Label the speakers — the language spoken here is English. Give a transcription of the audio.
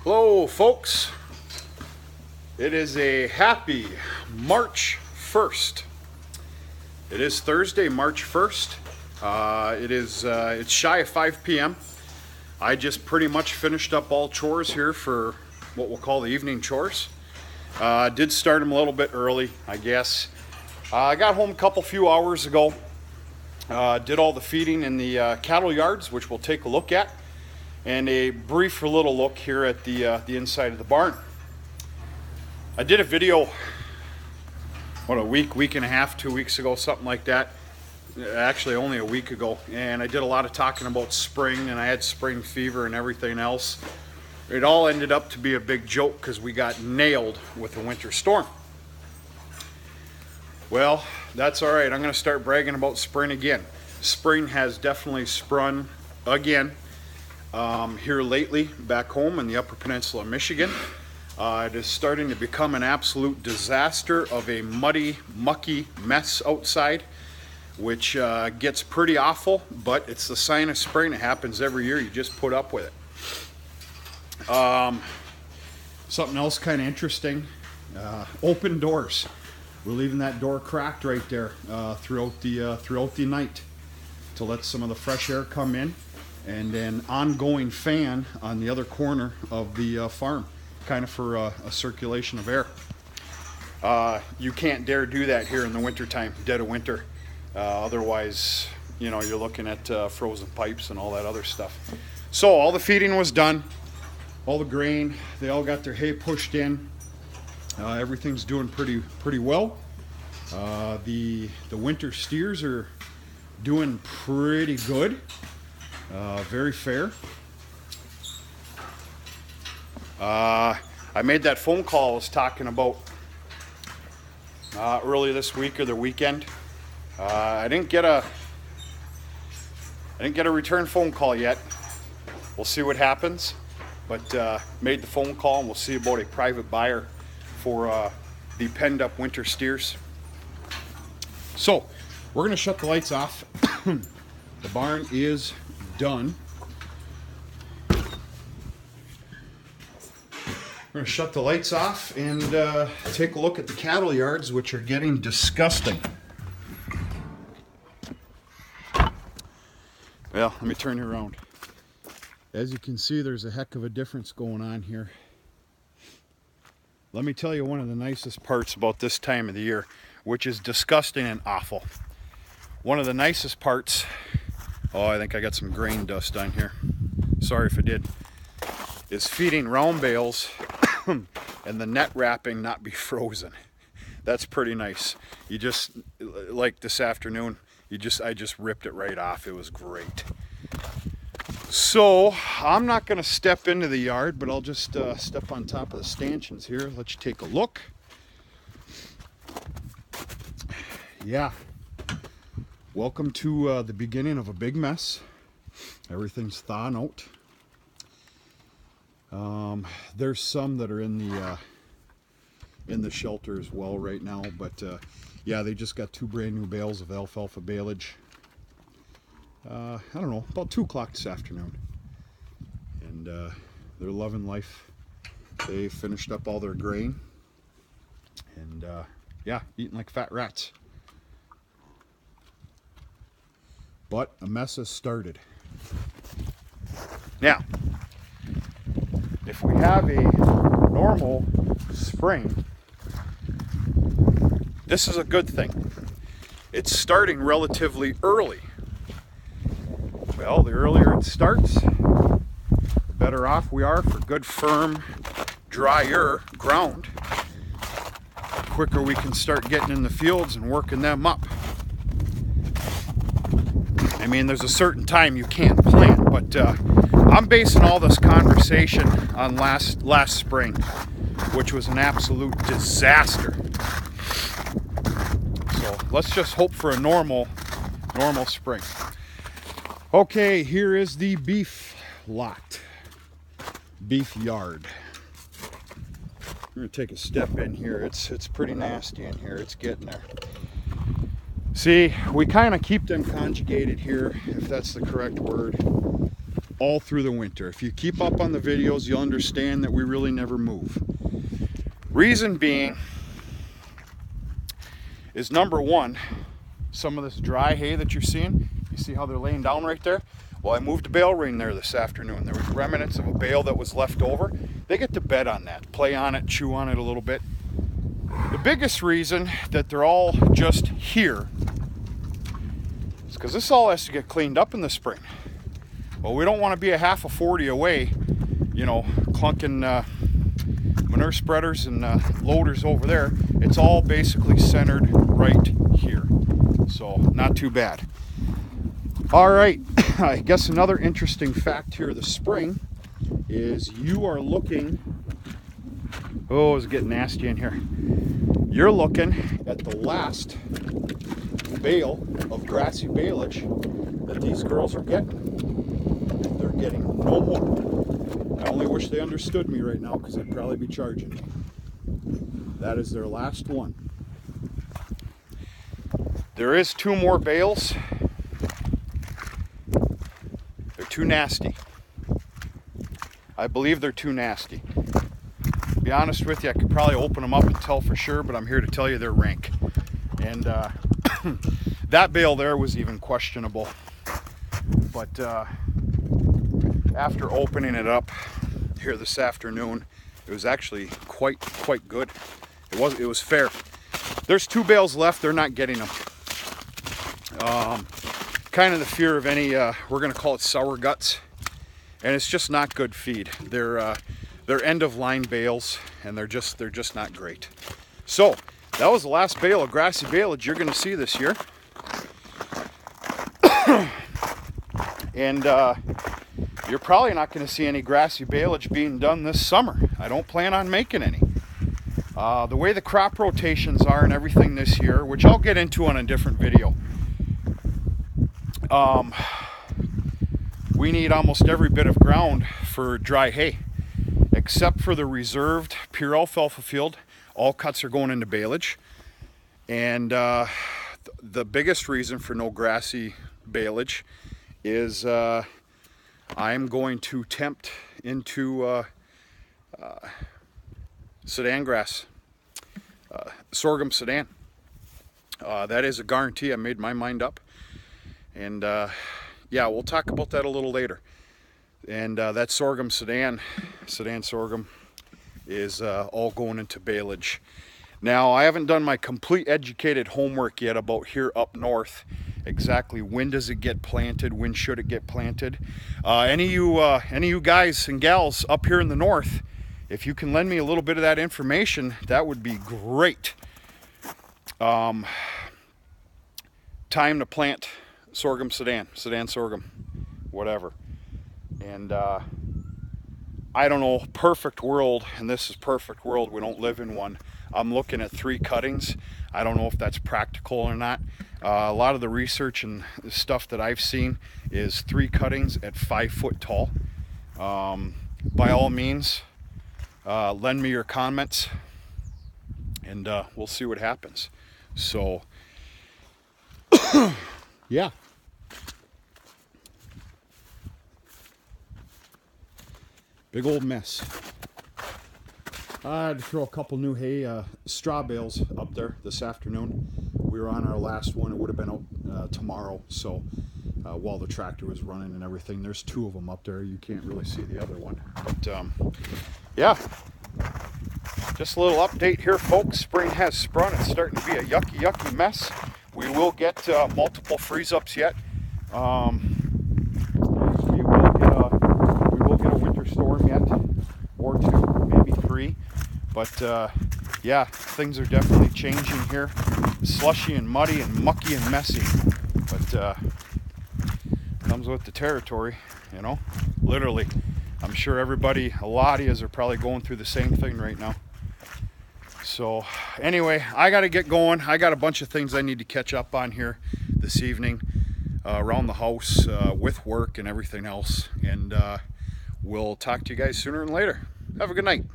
Speaker 1: Hello folks, it is a happy March 1st. It is Thursday, March 1st. It's shy of 5 p.m. I just pretty much finished up all chores here for what we'll call the evening chores. Did start them a little bit early, I guess. I got home a few hours ago. Did all the feeding in the cattle yards, which we'll take a look at. And a brief little look here at the inside of the barn. I did a video, a week and a half, 2 weeks ago, something like that. Actually, only a week ago. And I did a lot of talking about spring, and I had spring fever and everything else. It all ended up to be a big joke because we got nailed with a winter storm. Well, that's all right. I'm going to start bragging about spring again. Spring has definitely sprung again. Here lately, back home in the Upper Peninsula of Michigan. It is starting to become an absolute disaster of a muddy, mucky mess outside, which gets pretty awful, but it's the sign of spring. It happens every year. You just put up with it. Something else kind of interesting, open doors. We're leaving that door cracked right there throughout the night to let some of the fresh air come in. And an ongoing fan on the other corner of the farm, kind of for a circulation of air. You can't dare do that here in the wintertime, dead of winter. Otherwise, you know, you're looking at frozen pipes and all that other stuff. So all the feeding was done, all the grain, they all got their hay pushed in. Everything's doing pretty well. The winter steers are doing pretty good. Very fair. I made that phone call I was talking about early this week or the weekend. I didn't get a return phone call yet. We'll see what happens. But made the phone call, and we'll see about a private buyer for the penned up winter steers. So we're going to shut the lights off. The barn is done. We're going to shut the lights off and take a look at the cattle yards, which are getting disgusting. Well, let me turn you around. As you can see, there's a heck of a difference going on here. Let me tell you one of the nicest parts about this time of the year, which is disgusting and awful. One of the nicest parts, oh, I think I got some grain dust on here. Sorry if I did. Is feeding round bales and the net wrapping not be frozen. That's pretty nice. You just, like this afternoon, I just ripped it right off. It was great. So I'm not going to step into the yard, but I'll just step on top of the stanchions here. Let you take a look. Yeah. Welcome to the beginning of a big mess. Everything's thawing out. There's some that are in the shelter as well right now, but yeah, they just got 2 brand new bales of alfalfa baleage. I don't know, about 2 o'clock this afternoon, and they're loving life. They finished up all their grain, and yeah, eating like fat rats. But a mess has started. Now, if we have a normal spring, this is a good thing. It's starting relatively early. Well, the earlier it starts, the better off we are for good, firm, drier ground. The quicker we can start getting in the fields and working them up. I mean, there's a certain time you can't plant, but I'm basing all this conversation on last spring, which was an absolute disaster. So let's just hope for a normal spring. Okay, here is the beef lot, beef yard. We're gonna take a step in here. It's pretty nasty in here. It's getting there. See, we kind of keep them conjugated here, if that's the correct word. all through the winter. If you keep up on the videos, you'll understand that we really never move. Reason being is, number one, some of this dry hay that you're seeing, you see how they're laying down right there? Well, I moved a bale ring there this afternoon. There was remnants of a bale that was left over. They get to bed on that, play on it, chew on it a little bit. The biggest reason that they're all just here is because this all has to get cleaned up in the spring. Well, we don't want to be a half a 40 away, you know, clunking manure spreaders and loaders over there. It's all basically centered right here. So not too bad. All right, I guess another interesting fact here this spring is you are looking, oh, it's getting nasty in here. You're looking at the last bale of grassy baleage that these girls are getting. They're getting no more. I only wish they understood me right now, because I'd probably be charging me. That is their last one. There is 2 more bales. They're too nasty. I believe they're too nasty. To be honest with you, I could probably open them up and tell for sure, but I'm here to tell you they're rank. And that bale there was even questionable. But after opening it up here this afternoon, it was actually quite good. It was fair. There's 2 bales left. They're not getting them. Kind of the fear of any, we're going to call it sour guts, and it's just not good feed. They're end of line bales, and they're just not great. So that was the last bale of grassy baleage you're going to see this year. And you're probably not going to see any grassy baleage being done this summer. I don't plan on making any. The way the crop rotations are and everything this year, which I'll get into on a different video, we need almost every bit of ground for dry hay, except for the reserved pure alfalfa field. All cuts are going into baleage. And the biggest reason for no grassy baleage is I'm going to tempt into Sudan grass, sorghum Sudan. That is a guarantee. I made my mind up. And yeah, we'll talk about that a little later. And that sorghum Sudan sorghum is all going into baleage. Now, I haven't done my complete educated homework yet about here up north. Exactly when does it get planted? When should it get planted? Any of you guys and gals up here in the north, if you can lend me a little bit of that information, that would be great. Time to plant sorghum Sudan sorghum, whatever. And I don't know, perfect world, and this is perfect world, we don't live in one. I'm looking at 3 cuttings. I don't know if that's practical or not. A lot of the research and stuff that I've seen is 3 cuttings at 5 foot tall. By all means, lend me your comments, and we'll see what happens. So, yeah. Big old mess. I had to throw a couple new hay straw bales up there this afternoon. We were on our last one. It would have been out tomorrow. So while the tractor was running and everything, there's 2 of them up there. You can't really see the other one. But yeah, just a little update here, folks. Spring has sprung. It's starting to be a yucky mess. We will get multiple freeze-ups yet. We will get a winter storm yet, or 2, maybe 3. But yeah, things are definitely changing here. Slushy and muddy and mucky and messy. But comes with the territory, you know, literally. I'm sure everybody, a lot of you are probably going through the same thing right now. So anyway, I got to get going. I got a bunch of things I need to catch up on here this evening around the house with work and everything else. And we'll talk to you guys sooner than later. Have a good night.